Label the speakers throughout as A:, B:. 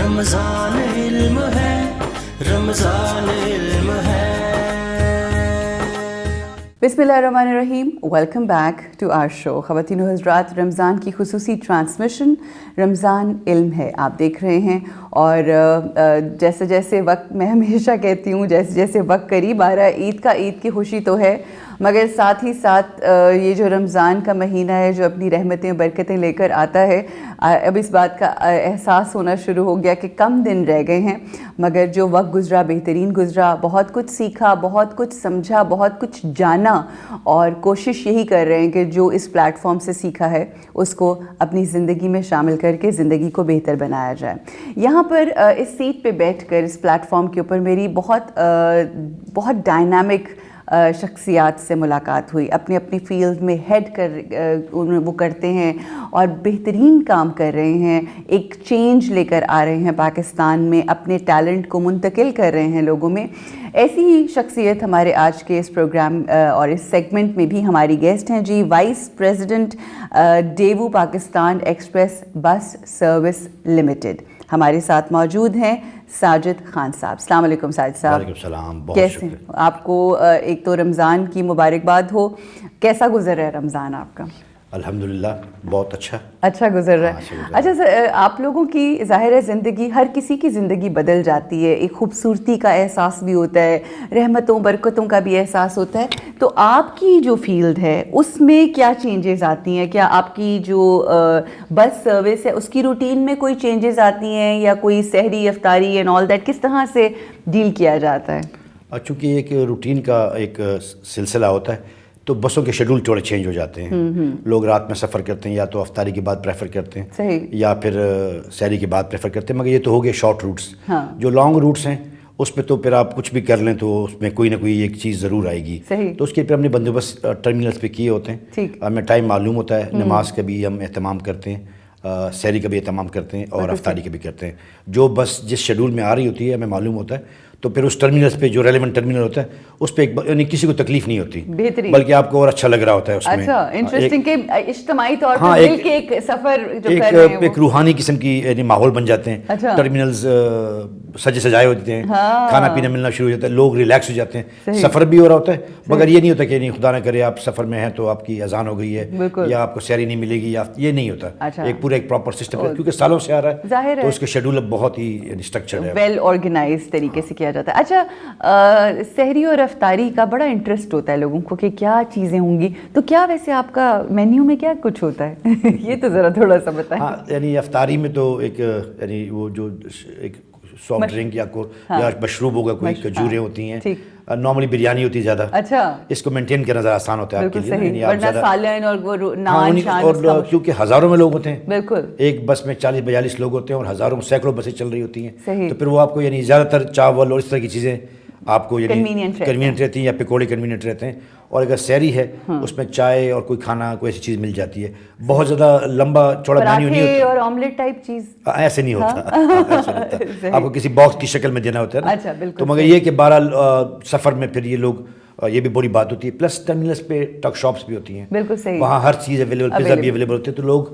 A: رمضان علم ہے، رمضان علم ہے۔
B: بسم اللہ الرحمن الرحیم، ویلکم بیک ٹو آر شو۔ خواتین و حضرات، رمضان کی خصوصی ٹرانسمیشن رمضان علم ہے آپ دیکھ رہے ہیں، اور جیسے جیسے وقت، میں ہمیشہ کہتی ہوں جیسے جیسے وقت قریب آ رہا ہے، عید کی خوشی تو ہے، مگر ساتھ ہی ساتھ یہ جو رمضان کا مہینہ ہے جو اپنی رحمتیں برکتیں لے کر آتا ہے، اب اس بات کا احساس ہونا شروع ہو گیا کہ کم دن رہ گئے ہیں، مگر جو وقت گزرا بہترین گزرا، بہت کچھ سیکھا، بہت کچھ سمجھا، بہت کچھ جانا، اور کوشش یہی کر رہے ہیں کہ جو اس پلیٹ فارم سے سیکھا ہے اس کو اپنی زندگی میں شامل کر کے زندگی کو بہتر بنایا جائے۔ یہاں پر اس سیٹ پہ بیٹھ کر اس پلیٹ فارم کے اوپر میری بہت ڈائنامک شخصیات سے ملاقات ہوئی، اپنی اپنی فیلڈ میں ہیڈ کر وہ کرتے ہیں اور بہترین کام کر رہے ہیں، ایک چینج لے کر آ رہے ہیں پاکستان میں، اپنے ٹیلنٹ کو منتقل کر رہے ہیں لوگوں میں۔ ایسی ہی شخصیت ہمارے آج کے اس پروگرام اور اس سیگمنٹ میں بھی ہماری گیسٹ ہیں جی، vice president Daewoo Pakistan express bus service limited, ہمارے ساتھ موجود ہیں ساجد خان صاحب۔ السلام علیکم ساجد صاحب۔
C: وعلیکم السلام، بہت
B: کیسے
C: شکریہ۔
B: آپ کو ایک تو رمضان کی مبارکباد ہو، کیسا گزر رہا ہے رمضان آپ کا؟
C: الحمدللہ بہت
B: اچھا گزر رہا ہے۔ اچھا سر، آپ لوگوں کی ظاہر ہے زندگی، ہر کسی کی زندگی بدل جاتی ہے، ایک خوبصورتی کا احساس بھی ہوتا ہے، رحمتوں برکتوں کا بھی احساس ہوتا ہے، تو آپ کی جو فیلڈ ہے اس میں کیا چینجز آتی ہیں؟ کیا آپ کی جو بس سروس ہے اس کی روٹین میں کوئی چینجز آتی ہیں، یا کوئی سحری افطاری اینڈ آل دیٹ کس طرح سے ڈیل کیا جاتا ہے؟
C: چونکہ ایک روٹین کا ایک سلسلہ ہوتا ہے تو بسوں کے شیڈول تھوڑے چینج ہو جاتے ہیں۔ لوگ رات میں سفر کرتے ہیں، یا تو افطاری کے بعد پریفر کرتے ہیں،
B: صحیح،
C: یا پھر سحری کے بعد پریفر کرتے ہیں، مگر یہ تو ہو گئے شارٹ روٹس۔
B: ہاں،
C: جو لانگ روٹس ہیں اس پہ تو پھر آپ کچھ بھی کر لیں تو اس میں کوئی نہ کوئی ایک چیز ضرور آئے گی،
B: صحیح،
C: تو اس کے پھر ہم نے بندوبست ٹرمینلز پہ کیے ہوتے ہیں۔
B: ٹھیک،
C: ہمیں ٹائم معلوم ہوتا ہے، نماز کا بھی ہم اہتمام کرتے ہیں، سحری کا بھی اہتمام کرتے ہیں، اور افطاری کا بھی کرتے ہیں۔ جو بس جس شیڈول میں آ رہی ہوتی ہے ہمیں معلوم ہوتا ہے، تو پھر اس ٹرمینلز پہ جو ریلیونٹ ٹرمینل ہوتا ہے اس پہ یعنی کسی کو تکلیف نہیں ہوتی،
B: بہترین،
C: بلکہ آپ کو اور اچھا لگ رہا ہوتا ہے اس میں۔
B: اچھا انٹرسٹنگ کہ اجتماعی طور
C: ہاں،
B: پر مل کے ایک سفر جو کر رہے ہیں،
C: ایک روحانی قسم کی یعنی ماحول بن جاتے ہیں۔
B: اچھا،
C: ٹرمینلز سجے سجائے ہوتے ہیں، کھانا پینا ملنا شروع ہو جاتا ہے، لوگ ریلیکس ہو جاتے ہیں، سفر بھی ہو رہا ہوتا ہے، مگر یہ نہیں ہوتا کہ خدا نہ کرے آپ سفر میں ہیں تو آپ کی اذان ہو گئی ہے یا آپ کو سحری نہیں ملے گی، یا یہ نہیں ہوتا۔ ایک پورا ایک پراپر سسٹم ہے، کیونکہ سالوں سے آ رہا ہے تو اس کے شیڈول اب بہت ہی اسٹرکچرڈ ہے،
B: ویل آرگنائز طریقے سے کیا جاتا ہے۔ اچھا، سحری اور افطاری کا بڑا انٹرسٹ ہوتا ہے لوگوں کو کہ کیا چیزیں ہوں گی، تو کیا ویسے آپ کا مینیو میں کیا کچھ ہوتا ہے؟ یہ تو ذرا تھوڑا سا بتائیں۔
C: ہاں، یعنی افطاری میں تو ایک یعنی وہ جو ایک سافٹ ڈرنک یا مشروب ہوگا، کوئی کھجوریں ہوتی ہیں، نارملی بریانی ہوتی ہے زیادہ۔
B: اچھا،
C: اس کو مینٹین کرنا ذرا آسان ہوتا ہے آپ کے لیے،
B: اور
C: کیونکہ ہزاروں میں لوگ ہوتے ہیں،
B: بالکل
C: ایک بس میں 40-42 لوگ ہوتے ہیں اور ہزاروں سینکڑوں بسیں چل رہی ہوتی ہیں، تو پھر وہ آپ کو یعنی زیادہ تر چاول اور اس طرح کی چیزیں آپ کو یعنی کنوینئنٹ رہتی ہیں، یا پکوڑے کنوینئنٹ رہتے ہیں، اور اگر سحری ہے اس میں چائے اور کوئی کھانا کوئی ایسی چیز مل جاتی ہے، بہت زیادہ لمبا چوڑا مینیو نہیں ہوتا،
B: اور آملیٹ ٹائپ چیز
C: ایسے نہیں ہوتا، آپ کو کسی باکس کی شکل میں دینا ہوتا ہے
B: اچھا، بالکل۔
C: تو مگر یہ کہ بہرحال سفر میں پھر یہ لوگ، یہ بھی بڑی بات ہوتی ہے، پلس ٹرمینلز پہ ٹک شاپس بھی ہوتی ہیں،
B: بالکل صحیح،
C: وہاں ہر چیز اویلیبل، پیزا بھی اویلیبل ہوتے ہیں، تو لوگ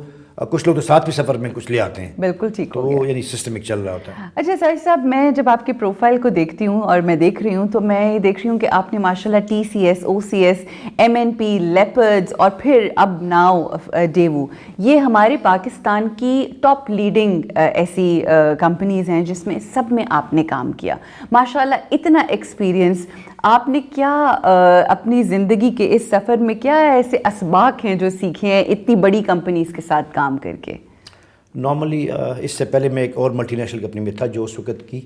C: کچھ لوگ تو ساتھ بھی سفر میں کچھ لے آتے ہیں،
B: بالکل ٹھیک،
C: تو یعنی سسٹمک چل رہا ہوتا ہے۔
B: اچھا ساجد صاحب، میں جب آپ کے پروفائل کو دیکھتی ہوں اور میں دیکھ رہی ہوں تو میں یہ دیکھ رہی ہوں کہ آپ نے ماشاءاللہ TCS، OCS، MNP، لیپرڈز اور پھر اب ناؤ ڈیوو، یہ ہمارے پاکستان کی ٹاپ لیڈنگ ایسی کمپنیز ہیں جس میں سب میں آپ نے کام کیا، ماشاءاللہ اتنا ایکسپیرینس آپ نے کیا اپنی زندگی کے اس سفر میں کیا ایسے اسباق ہیں جو سیکھے ہیں اتنی بڑی کمپنیز کے ساتھ کام کر کے؟
C: نارملی اس سے پہلے میں ایک اور ملٹی نیشنل کمپنی میں تھا جو اس وقت کی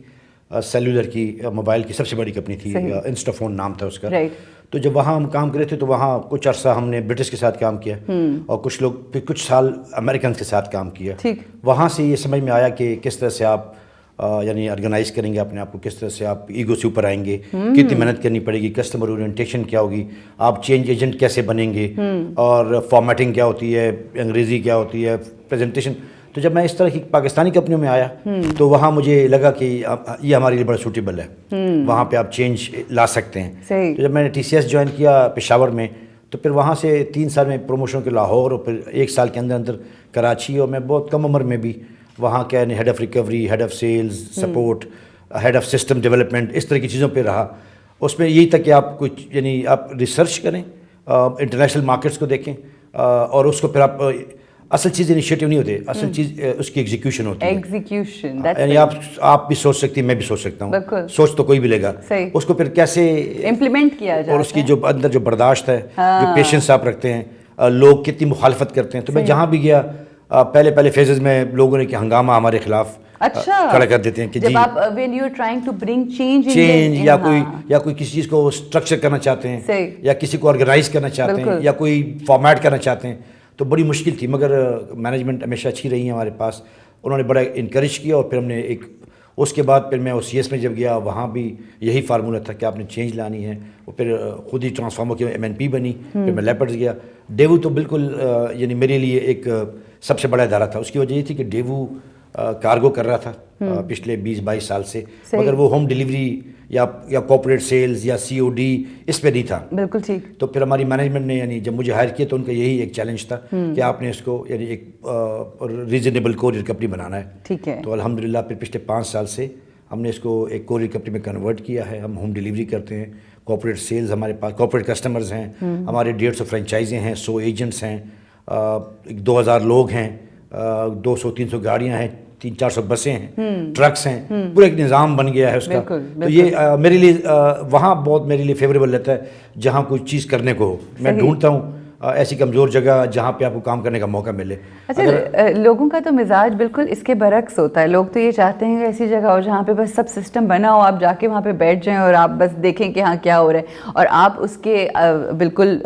C: سیلولر کی موبائل کی سب سے بڑی کمپنی تھی، انسٹا فون نام تھا اس کا، تو جب وہاں ہم کام کرے تھے تو وہاں کچھ عرصہ ہم نے برٹش کے ساتھ کام کیا، اور کچھ لوگ پھر کچھ سال امریکنز کے ساتھ کام کیا۔ وہاں سے یہ سمجھ میں آیا کہ کس طرح سے آپ یعنی آرگنائز کریں گے اپنے آپ کو، کس طرح سے آپ ایگو سے اوپر آئیں گے، کتنی محنت کرنی پڑے گی، کسٹمر اورینٹیشن کیا ہوگی، آپ چینج ایجنٹ کیسے بنیں گے، اور فارمیٹنگ کیا ہوتی ہے، انگریزی کیا ہوتی ہے، پریزنٹیشن۔ تو جب میں اس طرح کی پاکستانی کمپنیوں میں آیا تو وہاں مجھے لگا کہ یہ ہمارے لیے بڑا سوٹیبل ہے، وہاں پہ آپ چینج لا سکتے ہیں۔ تو جب میں نے TCS جوائن کیا پشاور میں، تو پھر وہاں سے 3 سال میں پروموشن کے لاہور، اور پھر 1 سال کے اندر اندر کراچی، اور میں بہت کم عمر میں بھی وہاں کیا head of recovery, head of sales support, head of system development, اس طرح کی چیزوں پہ رہا. اس میں یہی تھا کہ آپ کچھ یعنی آپ ریسرچ کریں, انٹرنیشنل مارکیٹس کو دیکھیں, اور اس کو پھر آپ اصل چیز انیشیٹو نہیں ہوتے, اصل چیز اس کی ایگزیکیوشن ہوتی ہے.
B: ایگزیکیوشن
C: یعنی آپ بھی سوچ سکتی ہیں, میں بھی سوچ سکتا ہوں, سوچ تو کوئی بھی لے گا, اس کو پھر کیسے
B: امپلیمنٹ کیا جائے,
C: اور اس کی جو اندر جو برداشت ہے, جو پیشنس آپ رکھتے ہیں, لوگ کتنی مخالفت کرتے ہیں. تو میں جہاں بھی گیا پہلے فیزز میں لوگوں نے کہ ہنگامہ ہمارے خلاف کھڑا کر دیتے ہیں کہ جی
B: when you are trying to bring change
C: یا کوئی کسی چیز کو اسٹرکچر کرنا چاہتے ہیں, یا کسی کو آرگنائز کرنا چاہتے ہیں, یا کوئی فارمیٹ کرنا چاہتے ہیں, تو بڑی مشکل تھی. مگر مینجمنٹ ہمیشہ اچھی رہی ہے ہمارے پاس, انہوں نے بڑا انکریج کیا. اور پھر ہم نے اس کے بعد پھر میں OCS میں جب گیا, وہاں بھی یہی فارمولہ تھا کہ آپ نے چینج لانی ہے. اور پھر خود ہی ٹرانسفارمر کی MNP بنی, پھر میں لیپرز گیا. ڈیوو تو بالکل یعنی میرے لیے ایک سب سے بڑا ادارہ تھا. اس کی وجہ یہ تھی کہ ڈیوو کارگو کر رہا تھا پچھلے 20-22 سال سے, مگر وہ ہوم ڈیلیوری یا کارپوریٹ سیلز یا COD اس پہ نہیں تھا.
B: بالکل ٹھیک.
C: تو پھر ہماری مینجمنٹ نے یعنی جب مجھے ہائر کیا تو ان کا یہی ایک چیلنج تھا کہ آپ نے اس کو یعنی ایک ریزنیبل کوریئر کمپنی بنانا ہے.
B: ٹھیک ہے.
C: تو الحمدللہ پھر پچھلے 5 سال سے ہم نے اس کو ایک کوریئر کمپنی میں کنورٹ کیا ہے. ہم ہوم ڈیلیوری کرتے ہیں, کارپوریٹ سیلز ہمارے پاس, کارپوریٹ کسٹمرز ہیں ہمارے, 150 فرینچائزیں ہیں, 100 ایجنٹس ہیں, 2000 لوگ ہیں, 200-300 گاڑیاں ہیں, 300-400 بسیں ہیں, ٹرکس ہیں, پورا ایک نظام بن گیا ہے اس کا. تو یہ میرے لیے وہاں بہت میرے لیے فیوریبل رہتا ہے جہاں کوئی چیز کرنے کو ہو. میں ڈھونڈتا ہوں ایسی کمزور جگہ جہاں پہ آپ کو کام کرنے کا موقع ملے.
B: اچھا, لوگوں کا تو مزاج بالکل اس کے برعکس ہوتا ہے. لوگ تو یہ چاہتے ہیں کہ ایسی جگہ ہو جہاں پہ بس سب سسٹم بنا ہو, آپ جا کے وہاں پہ بیٹھ جائیں اور آپ بس دیکھیں کہ ہاں کیا ہو رہا ہے. اور آپ اس کے بالکل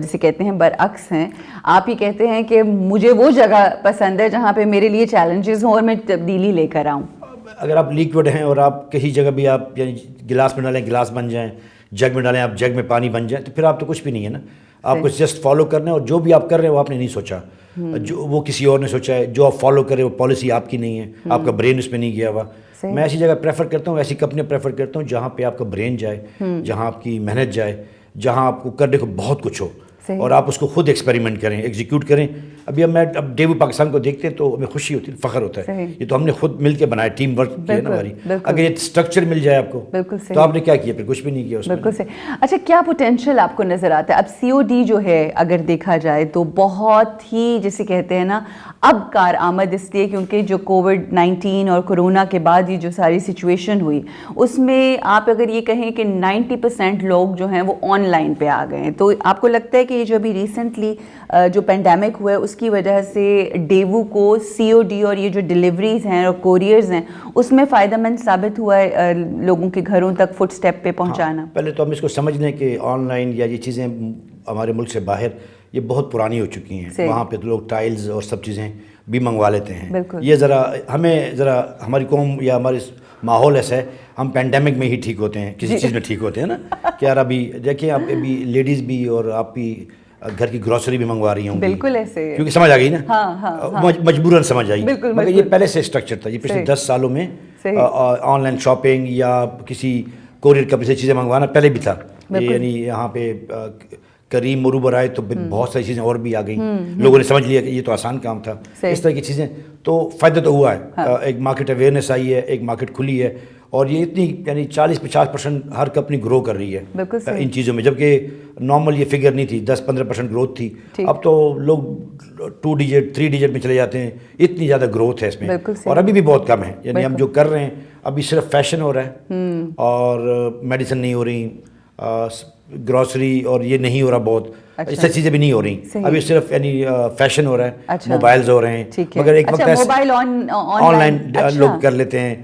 B: جسے کہتے ہیں برعکس ہیں. آپ ہی کہتے ہیں کہ مجھے وہ جگہ پسند ہے جہاں پہ میرے لیے چیلنجز ہوں اور میں تبدیلی لے کر آؤں.
C: اگر آپ لیکوڈ ہیں اور آپ کسی جگہ بھی آپ یعنی گلاس میں ڈالیں گلاس بن جائیں, جگ میں ڈالیں آپ جگ میں پانی بن جائیں, تو پھر آپ تو کچھ بھی نہیں ہے نا. آپ کو جسٹ فالو کرنا ہے, اور جو بھی آپ کر رہے ہیں وہ آپ نے نہیں سوچا, جو وہ کسی اور نے سوچا ہے. جو آپ فالو کر رہے ہیں وہ پالیسی آپ کی نہیں ہے, آپ کا برین اس میں نہیں گیا ہوا. میں ایسی جگہ پریفر کرتا ہوں, ایسی کمپنی پریفر کرتا ہوں جہاں پہ آپ کا برین جائے, جہاں آپ کی محنت جائے, جہاں آپ کو کرنے کو بہت کچھ ہو, اور آپ اس کو خود ایکسپیریمنٹ کریں, ایگزیکیوٹ کریں. اب ڈیوو پاکستان کو دیکھتے ہیں تو ہمیں خوشی ہوتی ہے, فخر ہوتا ہے. یہ تو ہم نے خود مل کے بنایا, ٹیم ورک کیا نا ہماری. اگر یہ اسٹرکچر مل جائے آپ کو تو آپ نے کیا کیا, پھر کچھ بھی نہیں کیا اس میں.
B: بالکل صحیح. اچھا, کیا پوٹینشیل آپ کو نظر آتا ہے؟ اب COD جو ہے اگر دیکھا جائے تو بہت ہی جسے کہتے ہیں نا اب کارآمد, اس لیے کیونکہ جو COVID-19 اور کورونا کے بعد یہ جو ساری سچویشن ہوئی, اس میں آپ اگر یہ کہیں کہ 90% لوگ جو ہیں وہ آن لائن پہ آ گئے ہیں. تو آپ کو لگتا ہے کہ یہ جو ابھی ریسنٹلی جو پینڈیمک ہوا ہے اس کی وجہ سے ڈیوو کو COD اور یہ جو ڈیلیوریز ہیں اور کوریئرز ہیں اس میں فائدہ مند ثابت ہوا ہے لوگوں کے گھروں تک فٹ سٹیپ پہ پہنچانا؟
C: پہلے تو ہم اس کو سمجھ لیں کہ آن لائن یا یہ چیزیں ہمارے ملک سے باہر یہ بہت پرانی ہو چکی ہیں. وہاں پہ تو لوگ ٹائلز اور سب چیزیں بھی منگوا لیتے ہیں. یہ ذرا ہماری قوم یا ہمارے ماحول ایسا ہے, ہم پینڈیمک میں ہی ٹھیک ہوتے ہیں, کسی چیز میں ٹھیک ہوتے ہیں نا. کہ یار ابھی دیکھیں آپ ابھی لیڈیز بھی اور آپ بھی گھر کی گروسری بھی منگوا رہی ہوں.
B: بالکل ایسے,
C: کیونکہ سمجھ آ گئی نا, مجبوراً سمجھ آئی. مگر یہ پہلے سے اسٹرکچر تھا, یہ پچھلے 10 سالوں میں آن لائن شاپنگ یا کسی کوریئر کمپنی سے چیزیں منگوانا پہلے بھی تھا. یعنی یہاں پہ کریم مروبر آئے تو بہت ساری چیزیں اور بھی آ گئیں, لوگوں نے سمجھ لیا کہ یہ تو آسان کام تھا. اس طرح کی چیزیں تو فائدہ تو ہوا ہے. ایک مارکیٹ اویئرنیس آئی ہے, ایک مارکیٹ کھلی ہے, اور یہ اتنی یعنی 40-50% ہر کمپنی گرو کر رہی ہے ان چیزوں میں, جبکہ نارمل یہ فگر نہیں تھی, 10-15% گروتھ تھی. اب تو لوگ 2 ڈیجٹ 3 ڈیجٹ میں چلے جاتے ہیں, اتنی زیادہ گروتھ ہے اس میں. اور ابھی بھی بہت کم ہے, یعنی ہم جو کر رہے ہیں ابھی صرف فیشن ہو رہا ہے, اور میڈیسن نہیں ہو رہی, گروسری اور یہ نہیں ہو رہا, بہت ایسی چیزیں بھی نہیں ہو رہی. ابھی صرف یعنی فیشن ہو رہا ہے, موبائلز ہو رہے ہیں, مگر ایک وقت
B: موبائل
C: آن لائن لوگ کر لیتے ہیں.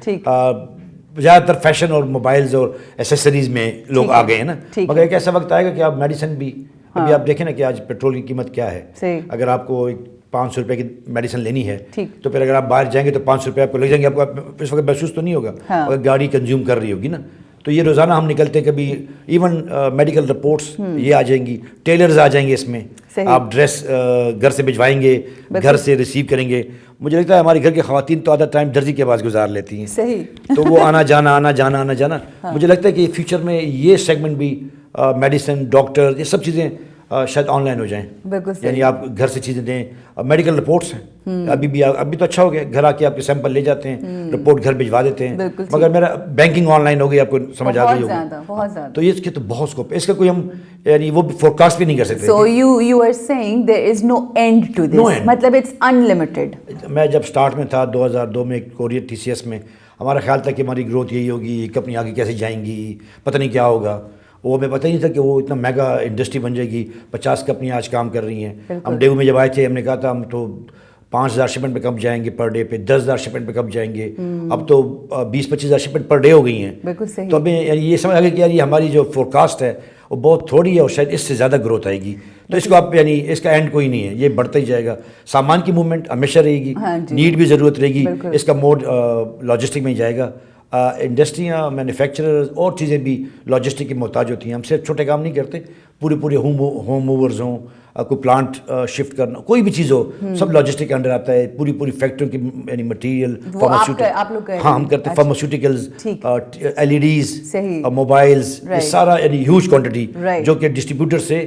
C: زیادہ تر فیشن اور موبائلز اور ایسیسریز میں لوگ آ گئے ہیں نا. مگر ایک ایسا وقت آئے گا کہ آپ میڈیسن بھی, ابھی آپ دیکھیں نا کہ آج پیٹرول کی قیمت کیا ہے. اگر آپ کو 500 روپے کی میڈیسن لینی ہے تو پھر اگر آپ باہر جائیں گے تو 500 روپے آپ کو لگ جائیں گے. آپ کو اس وقت محسوس تو نہیں ہوگا اگر گاڑی کنزیوم کر رہی ہوگی نا. تو یہ روزانہ ہم نکلتے ہیں, کبھی ایون میڈیکل رپورٹس یہ آ جائیں گی, ٹیلرز آ جائیں گے اس میں, آپ ڈریس گھر سے بھجوائیں گے, گھر سے ریسیو کریں گے. مجھے لگتا ہے ہمارے گھر کی خواتین تو آدھا ٹائم درزی کے پاس گزار لیتی ہیں, تو وہ آنا جانا. مجھے لگتا ہے کہ فیوچر میں یہ سیگمنٹ بھی, میڈیسن, ڈاکٹر, یہ سب چیزیں شاید آن لائن ہو جائیں.
B: بالکل
C: یعنی آپ گھر سے چیزیں دیں. میڈیکل رپورٹس ہیں ابھی تو اچھا ہو گیا, گھر آ کے آپ کے سیمپل لے جاتے ہیں, رپورٹ گھر بھجوا دیتے ہیں. مگر میرا بینکنگ آن لائن ہو گئی, آپ کو سمجھ آ گئی ہوگی. تو اس کے تو بہت اسکوپ ہے, اس کا کوئی ہم یعنی وہ فور کاسٹ بھی نہیں کر سکتے.
B: So you are saying there is no end to this, مطلب it's unlimited.
C: میں جب سٹارٹ میں تھا 2002 میں کورئر TCS میں, ہمارا خیال تھا کہ ہماری گروتھ یہی ہوگی, کمپنی آگے کیسے جائیں گی, پتہ نہیں کیا ہوگا. وہ ہمیں پتہ ہی نہیں تھا کہ وہ اتنا میگا انڈسٹری بن جائے گی. 50 کمپنیاں آج کام کر رہی ہیں. ہم ڈیو میں جب آئے تھے ہم نے کہا تھا ہم تو 5000 شپمنٹ پہ کب جائیں گے پر ڈے پہ, 10,000 شپمنٹ پہ کب جائیں گے. اب تو 20-25,000 شپمنٹ پر ڈے ہو گئی ہیں. تو ہمیں یعنی یہ سمجھ آ گیا کہ یار یہ ہماری جو فور کاسٹ ہے وہ بہت تھوڑی ہے اور شاید اس سے زیادہ گروتھ آئے گی. تو اس کو آپ یعنی اس کا اینڈ کوئی نہیں ہے, یہ بڑھتا ہی جائے گا. سامان کی موومنٹ ہمیشہ رہے گی, نیڈ بھی ضرورت رہے گی, اس کا موڈ لاجسٹک میں ہی جائے گا. انڈسٹریاں, مینوفیکچررز اور چیزیں بھی لاجسٹک کی محتاج ہوتی ہیں. ہم صرف چھوٹے کام نہیں کرتے, پورے ہوم موورز ہوں, کوئی پلانٹ شفٹ کرنا, کوئی بھی چیز ہو, سب لاجسٹک کے انڈر آتا ہے. پوری فیکٹریوں کی یعنی مٹیریل, ہاں ہم کرتے فارماسیوٹیکلز, LEDs, موبائلز, یہ سارا یعنی ہیوج کوانٹٹی جو کہ ڈسٹریبیوٹر سے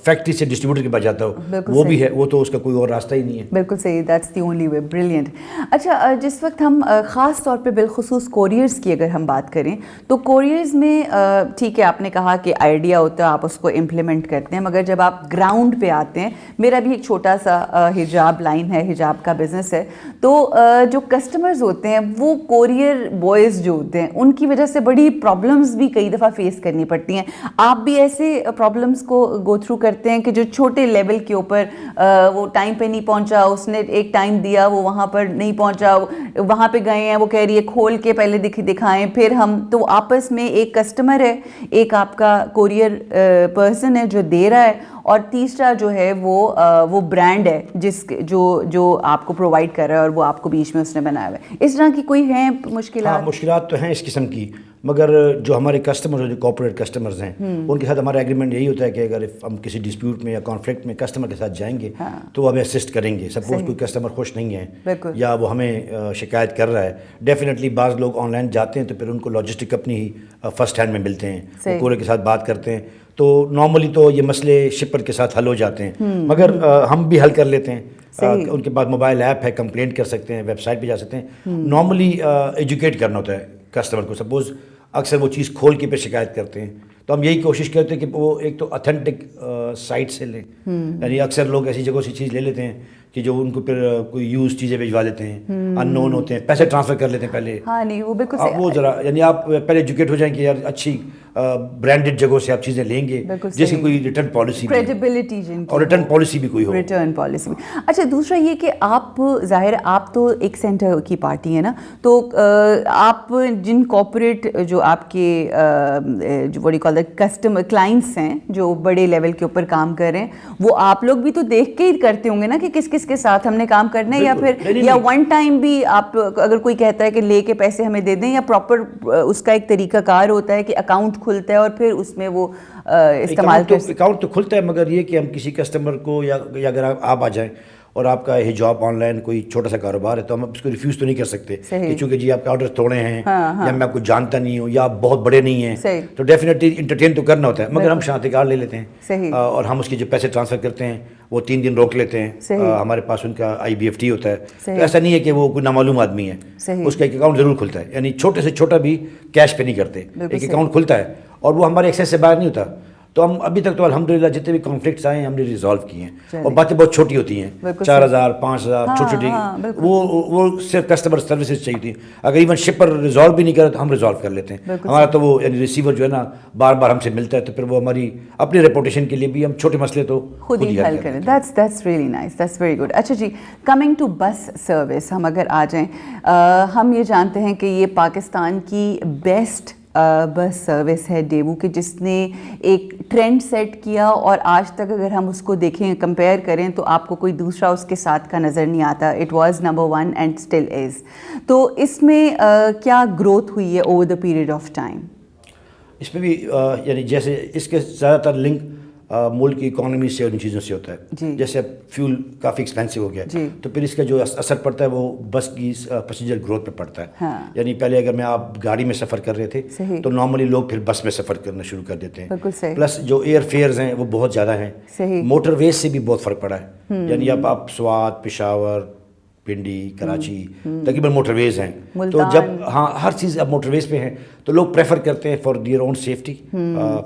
C: فیکٹری سے ڈسٹریبیوٹر کے پاس جاتا ہو, وہ بھی ہے. وہ تو اس کا کوئی اور راستہ ہی نہیں ہے.
B: بالکل صحیح, that's the only way. Brilliant. اچھا, جس وقت ہم خاص طور پہ بالخصوص کوریئرز کی اگر ہم بات کریں تو کوریئرز میں ٹھیک ہے آپ نے کہا کہ آئیڈیا ہوتا ہے, آپ اس کو امپلیمنٹ کرتے ہیں, مگر جب آپ گراؤنڈ پہ آتے ہیں, میرا بھی ایک چھوٹا سا حجاب لائن ہے, حجاب کا بزنس ہے, تو جو کسٹمرز ہوتے ہیں وہ کوریئر بوائز جو ہوتے ہیں ان کی وجہ سے بڑی پرابلمز بھی کئی دفعہ فیس کرنی پڑتی ہیں. آپ بھی ایسے پرابلمز کو گو تھرو کرتے ہیں کہ جو چھوٹے لیول کے اوپر وہ ٹائم پہ نہیں پہنچا, اس نے ایک ٹائم دیا وہ وہاں پر نہیں پہنچا, وہاں پہ گئے ہیں وہ کہہ رہی ہے کھول کے پہلے دکھائیں, پھر ہم تو آپس میں ایک کسٹمر ہے, ایک آپ کا کوریئر پرسن ہے جو دے رہا ہے, اور تیسرا جو ہے وہ برانڈ ہے جو آپ کو پرووائڈ کر رہا ہے اور وہ آپ کو بیچ میں اس نے بنایا ہوا ہے. اس طرح کی کوئی ہیں مشکلات؟
C: مشکلات تو ہیں اس قسم کی, مگر جو ہمارے کسٹمر جو کارپوریٹ کسٹمرز ہیں ان کے ساتھ ہمارا ایگریمنٹ یہی ہوتا ہے کہ اگر ہم کسی ڈسپیوٹ میں یا کانفلکٹ میں کسٹمر کے ساتھ جائیں گے تو وہ ہمیں اسسٹ کریں گے. سپوز کوئی کسٹمر خوش نہیں ہے یا وہ ہمیں شکایت کر رہا ہے, ڈیفینیٹلی بعض لوگ آن لائن جاتے ہیں تو پھر ان کو لاجسٹک اپنی ہی فرسٹ ہینڈ میں ملتے ہیں, وہ کورئر کے ساتھ بات کرتے ہیں, تو نارملی تو یہ مسئلے شپر کے ساتھ حل ہو جاتے ہیں, مگر ہم بھی حل کر لیتے ہیں. ان کے پاس موبائل ایپ ہے, کمپلینٹ کر سکتے ہیں, ویب سائٹ پہ جا سکتے ہیں. نارملی ایجوکیٹ کرنا ہوتا ہے کسٹمر کو. سپوز اکثر وہ چیز کھول کے پھر شکایت کرتے ہیں, تو ہم یہی کوشش کرتے ہیں کہ وہ ایک تو اتھینٹک سائٹ سے لیں. یعنی اکثر لوگ ایسی جگہوں سے چیز لے لیتے ہیں کہ جو ان کو پھر کوئی یوز چیزیں بھجوا دیتے ہیں, ان نون ہوتے ہیں, پیسے ٹرانسفر کر لیتے ہیں پہلے.
B: ہاں نہیں وہ بالکل
C: وہ ذرا یعنی آپ پہلے ایجوکیٹ ہو جائیں کہ یار اچھی برانڈڈ جگہوں سے آپ چیزیں لیں گے جس کی کوئی ریٹرن پالیسی
B: کریڈیبلٹی
C: اور ریٹرن پالیسی بھی کوئی ہو.
B: ریٹرن پالیسی بھی. اچھا, دوسرا یہ کہ آپ ظاہر آپ تو ایک سینٹر کی پارٹی ہے نا, تو آپ جن کارپوریٹ جو آپ کے what do you call that customer clients ہیں جو بڑے لیول کے اوپر کام کر رہے ہیں, وہ آپ لوگ بھی تو دیکھ کے ہی کرتے ہوں گے نا کہ کس کس کے ساتھ ہم نے کام کرنا ہے, یا پھر یا ون ٹائم بھی آپ اگر کوئی کہتا ہے کہ لے کے پیسے ہمیں دے دیں, یا پراپر اس کا ایک طریقہ کار ہوتا ہے کہ اکاؤنٹ کھلتا ہے اور پھر اس میں وہ استعمال
C: اکاؤنٹ تو کھلتا ہے, مگر یہ کہ ہم کسی کسٹمر کو یا اگر آپ آ جائیں اور آپ کا حجاب آن لائن کوئی چھوٹا سا کاروبار ہے تو ہم اس کو ریفیوز تو نہیں کر سکتے کہ چونکہ جی آپ کے آرڈر توڑے ہیں یا میں آپ کو جانتا نہیں ہوں یا آپ بہت بڑے نہیں ہیں, تو ڈیفینیٹلی انٹرٹین تو کرنا ہوتا ہے, مگر ہم شناختی کارڈ لے لیتے ہیں اور ہم اس کے جو پیسے ٹرانسفر کرتے ہیں وہ 3 دن روک لیتے ہیں. ہمارے پاس ان کا IBFT ہوتا ہے, تو ایسا نہیں ہے کہ وہ کوئی نامعلوم آدمی ہے, اس کا ایک اکاؤنٹ ضرور کھلتا ہے. یعنی چھوٹے سے چھوٹا بھی کیش پہ نہیں کرتے, ایک اکاؤنٹ کھلتا ہے اور وہ ہمارے ایکسیس سے باہر نہیں ہوتا. تو ہم ابھی تک تو الحمدللہ جتنے بھی کانفلکٹس آئے ہیں ہم نے ریزالو کیے ہیں, اور باتیں بہت چھوٹی ہوتی ہیں, 4,000 5,000 چھوٹی چھوٹی, وہ صرف کسٹمر سروسز چاہیے تھی. اگر ایون شپر ریزالو بھی نہیں کرے تو ہم ریزالو کر لیتے ہیں. ہمارا تو وہ یعنی ریسیور جو ہے نا بار بار ہم سے ملتا ہے, تو پھر وہ ہماری اپنی ریپوٹیشن کے لیے بھی ہم چھوٹے مسئلے تو
B: خود ہی حل کریں. That's really nice, that's very good. اچھا جی, کمنگ ٹو بس سروس ہم اگر آ جائیں, ہم یہ جانتے ہیں کہ یہ پاکستان کی بیسٹ بس سروس ہے ڈیوو, کہ جس نے ایک ٹرینڈ سیٹ کیا, اور آج تک اگر ہم اس کو دیکھیں کمپیئر کریں تو آپ کو کوئی دوسرا اس کے ساتھ کا نظر نہیں آتا. It was number 1 and still is. تو اس میں کیا گروتھ ہوئی ہے over the period of time?
C: اس میں بھی یعنی جیسے اس کے زیادہ تر لنک ملک کی اکانومی سے اور ان چیزوں سے ہوتا ہے. جیسے اب فیول کافی ایکسپینسو ہو گیا تو پھر اس کا جو اثر پڑتا ہے وہ بس کی پیسنجر گروتھ پہ پڑتا ہے. یعنی پہلے اگر میں آپ گاڑی میں سفر کر رہے تھے تو نارملی لوگ پھر بس میں سفر کرنا شروع کر دیتے ہیں. پلس جو ایئر فیئرز ہیں وہ بہت زیادہ ہیں. موٹر ویز سے بھی بہت فرق پڑا ہے. یعنی اب آپ سوات، پشاور، پنڈی، کراچی تقریباً موٹر ویز ہیں. تو جب ہر چیز اب موٹر ویز پہ ہیں تو لوگ پریفر کرتے ہیں for their own safety,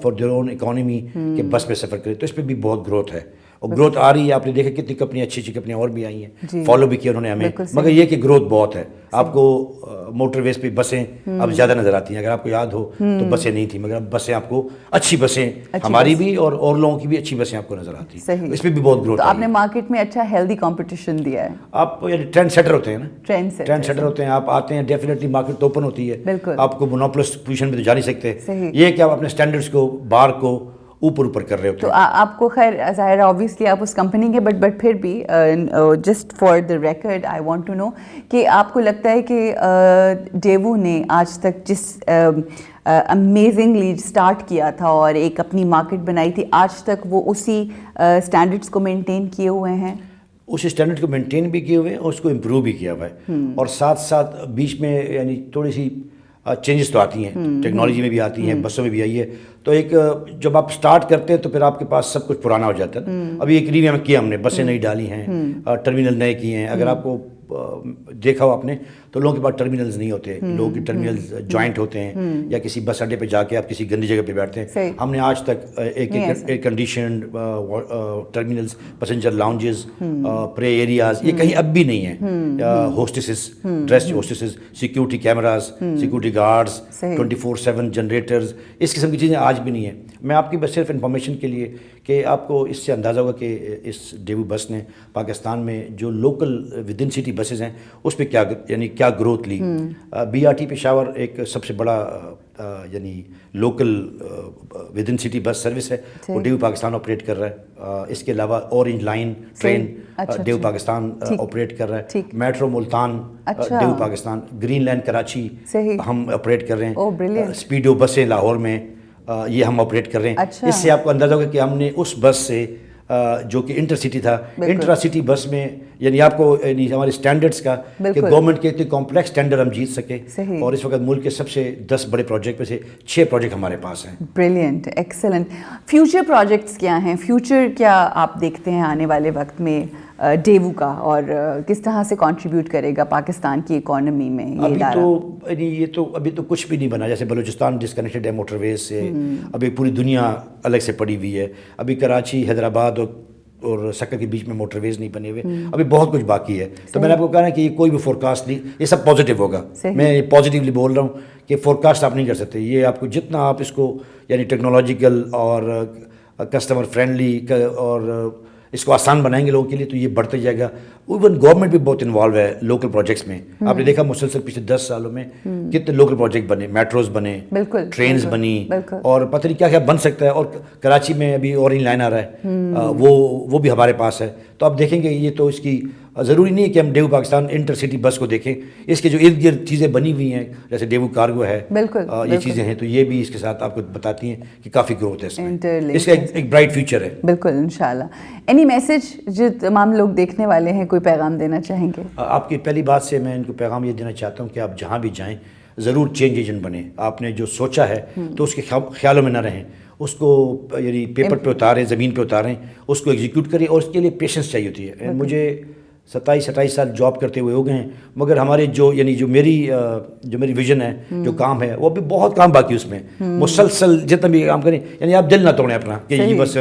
C: for their own economy کہ بس میں سفر کریں. تو اس پہ بھی بہت گروتھ ہے اور گروتھ آ رہی ہے. آپ نے دیکھا کتنی کمپنی اچھی اچھی کمپنیاں اور بھی آئی ہیں، فالو بھی کیا انہوں نے ہمیں. مگر یہ کہ گروتھ بہت ہے. آپ کو موٹر ویز پہ بسیں اب زیادہ نظر آتی ہیں. اگر آپ کو یاد ہو تو بسیں نہیں تھیں، مگر اب بسیں آپ کو اچھی بسیں، ہماری بھی اور لوگوں کی بھی اچھی بسیں آپ کو نظر آتی ہیں. اس پہ بھی بہت گروتھ.
B: آپ نے مارکیٹ میں اچھا ہیلدی کمپٹیشن دیا ہے.
C: آپ ٹرینڈ سیٹر ہوتے ہیں نا، ٹرینڈ سیٹر ہوتے ہیں. آپ آتے ہیں ڈیفینیٹلی مارکیٹ تو اوپن ہوتی ہے. آپ کو مونوپولس پوزیشن میں تو جا نہیں سکتے. یہ ہے کہ آپ اپنے اسٹینڈرڈس کو، بار کو اوپر کر رہے ہوتے ہیں.
B: تو آپ کو خیر ظاہر ہے آبویسلی آپ اس کمپنی کے بٹ پھر بھی just for the record I want to know کہ آپ کو لگتا ہے کہ ڈیوو نے آج تک جس امیزنگلی اسٹارٹ کیا تھا اور ایک اپنی مارکیٹ بنائی تھی، آج تک وہ اسی اسٹینڈرڈس کو مینٹین کیے ہوئے ہیں؟
C: اس اسٹینڈرڈ کو مینٹین بھی کیے ہوئے ہیں اور اس کو امپروو بھی کیا ہوا ہے. اور ساتھ ساتھ بیچ میں یعنی تھوڑی سی چینجز تو آتی ہیں، ٹیکنالوجی میں بھی آتی ہیں، بسوں میں بھی آئی ہے. تو ایک جب آپ سٹارٹ کرتے ہیں تو پھر آپ کے پاس سب کچھ پرانا ہو جاتا ہے. ابھی ایک ریویو کیا ہم نے، بسیں نئی ڈالی ہیں، ٹرمینل نئے کیے ہیں. اگر آپ کو دیکھا ہو آپ نے تو لوگوں کے پاس ٹرمینلز نہیں ہوتے. لوگوں کے ٹرمینلز جوائنٹ ہوتے ہیں یا کسی بس اڈے پہ جا کے آپ کسی گندی جگہ پہ بیٹھتے ہیں. ہم نے آج تک ایک air conditioned terminals, passenger lounges, prayer areas, یہ کہیں اب بھی نہیں ہیں. Hostesses, dressed hostesses, security cameras, security guards, 24/7 generators, اس قسم کی چیزیں آج بھی نہیں ہیں. میں آپ کی بس صرف انفارمیشن کے لیے کہ آپ کو اس سے اندازہ ہوگا کہ اس ڈیوو بس نے پاکستان میں جو local with in city buses ہیں اس پہ کیا گروتھ لی. بی آر ٹی پشاور ایک سب سے بڑا یعنی local with in city bus service ہے، وہ ڈیو پاکستان آپریٹ کر رہا ہے. اس کے علاوہ orange line train due Pakistan operate کر رہا ہے. Metro Multan due Pakistan, green line Karachi ہم آپریٹ کر رہے ہیں. اسپیڈو بسیں لاہور میں یہ ہم آپریٹ کر رہے ہیں. اس سے آپ کو اندازہ ہوگا کہ ہم نے اس بس سے جو کہ انٹر سٹی تھا، انٹرا سٹی بس میں یعنی آپ کو یعنی ہمارے اسٹینڈرڈس کا کہ گورنمنٹ کے اتنے کمپلیکس ٹینڈر ہم جیت سکے. اور اس وقت ملک کے سب سے 10 بڑے پروجیکٹ میں سے 6 پروجیکٹ ہمارے پاس ہیں.
B: Brilliant, excellent. فیوچر پروجیکٹس کیا ہیں؟ فیوچر کیا آپ دیکھتے ہیں آنے والے وقت میں ڈیوو کا، اور کس طرح سے کنٹریبیوٹ کرے گا پاکستان کی اکانومی میں
C: یہ ابھی تو کچھ بھی نہیں بنا. جیسے بلوچستان ڈسکنیکٹڈ ہے موٹر ویز سے، ابھی پوری دنیا الگ سے پڑی ہوئی ہے. ابھی کراچی، حیدرآباد اور سکر کے بیچ میں موٹر ویز نہیں بنے ہوئے. ابھی بہت کچھ باقی ہے. تو میں نے آپ کو کہا نا کہ یہ کوئی بھی فور کاسٹ نہیں، یہ سب پازیٹیو ہوگا. میں پازیٹیولی بول رہا ہوں کہ فور کاسٹ آپ نہیں کر سکتے. یہ آپ کو جتنا آپ اس کو یعنی ٹیکنالوجیکل اور کسٹمر فرینڈلی اور اس کو آسان بنائیں گے لوگوں کے لیے تو یہ بڑھتے جائے گا. ایون گورنمنٹ بھی بہت انوالو ہے لوکل پروجیکٹس میں. آپ نے دیکھا مسلسل پچھلے 10 سالوں میں کتنے لوکل پروجیکٹ بنے، میٹروز بنے، ٹرینز بنی، اور پتہ نہیں کیا کیا بن سکتا ہے. اور کراچی میں ابھی اورنج لائن آ رہا ہے، وہ بھی ہمارے پاس ہے. تو آپ دیکھیں گے یہ تو اس کی ضروری نہیں ہے کہ ہم ڈیوو پاکستان انٹر سٹی بس کو دیکھیں. اس کے جو ارد گرد چیزیں بنی ہوئی ہیں جیسے ڈیوو کارگو ہے، یہ چیزیں ہیں، تو یہ بھی اس کے ساتھ آپ کو بتاتی ہیں کہ کافی گروتھ ہے اس میں. اس کا ایک برائٹ فیوچر ہے.
B: بالکل، انشاءاللہ. اینی میسج جو تمام لوگ دیکھنے والے ہیں، کوئی پیغام دینا چاہیں گے؟
C: آپ کی پہلی بات سے میں ان کو پیغام یہ دینا چاہتا ہوں کہ آپ جہاں بھی جائیں ضرور چینج ایجنٹ بنیں. آپ نے جو سوچا ہے تو اس کے خیالوں میں نہ رہیں، اس کو یعنی پیپر پہ اتاریں، زمین پہ اتاریں، اس کو ایگزیکیوٹ کریں. اور اس کے لیے پیشنس چاہیے ہوتی ہے. مجھے 27-28 سال جاب کرتے ہوئے ہو گئے ہیں، مگر ہمارے جو میری ویژن ہے، جو کام ہے، وہ بھی بہت کام باقی اس میں. مسلسل جتنا بھی کام کریں یعنی آپ دل نہ توڑیں اپنا کہ یہ بس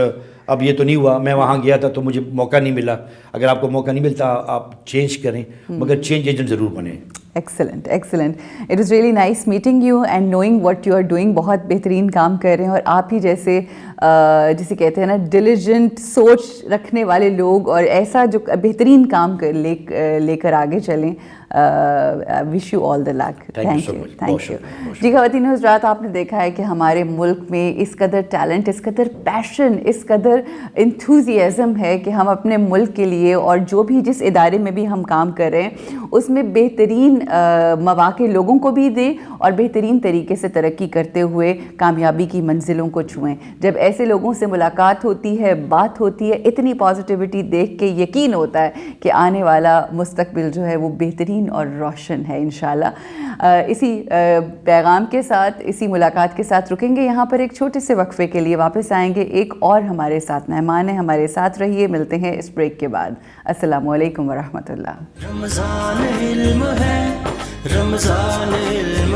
C: اب یہ تو نہیں ہوا، میں وہاں گیا تھا تو مجھے موقع نہیں ملا. اگر آپ کو موقع نہیں ملتا آپ چینج کریں، مگر چینج ایجنٹ ضرور بنیں.
B: Excellent, excellent. It was really nice meeting you and knowing what you are doing. بہت بہترین کام کر رہے ہیں، اور آپ ہی جیسے جسے کہتے ہیں نا ڈیلیجنٹ سوچ رکھنے والے لوگ، اور ایسا جو بہترین کام لے کر آگے چلیں. wish you all the luck.
C: Thank you so much.
B: Thank you. جی خواتین حضرات, آپ نے دیکھا ہے کہ ہمارے ملک میں اس قدر ٹیلنٹ, اس قدر پیشن, اس قدر انتھوزیازم ہے کہ ہم اپنے ملک کے لیے اور جو بھی جس ادارے میں بھی ہم کام کر رہے ہیں اس میں بہترین مواقع لوگوں کو بھی دیں اور بہترین طریقے سے ترقی کرتے ہوئے کامیابی کی منزلوں کو چھوئیں. جب ایسے لوگوں سے ملاقات ہوتی ہے, بات ہوتی ہے, اتنی پازیٹیوٹی دیکھ کے یقین ہوتا ہے کہ آنے والا مستقبل جو ہے وہ بہترین اور روشن ہے انشاءاللہ. اسی پیغام کے ساتھ, اسی ملاقات کے ساتھ رکیں گے یہاں پر ایک چھوٹے سے وقفے کے لیے. واپس آئیں گے, ایک اور ہمارے ساتھ مہمان ہیں, ہمارے ساتھ رہیے. ملتے ہیں اس بریک کے بعد. السلام علیکم ورحمۃ اللہ.
A: رمضان علم ہے, رمضان علم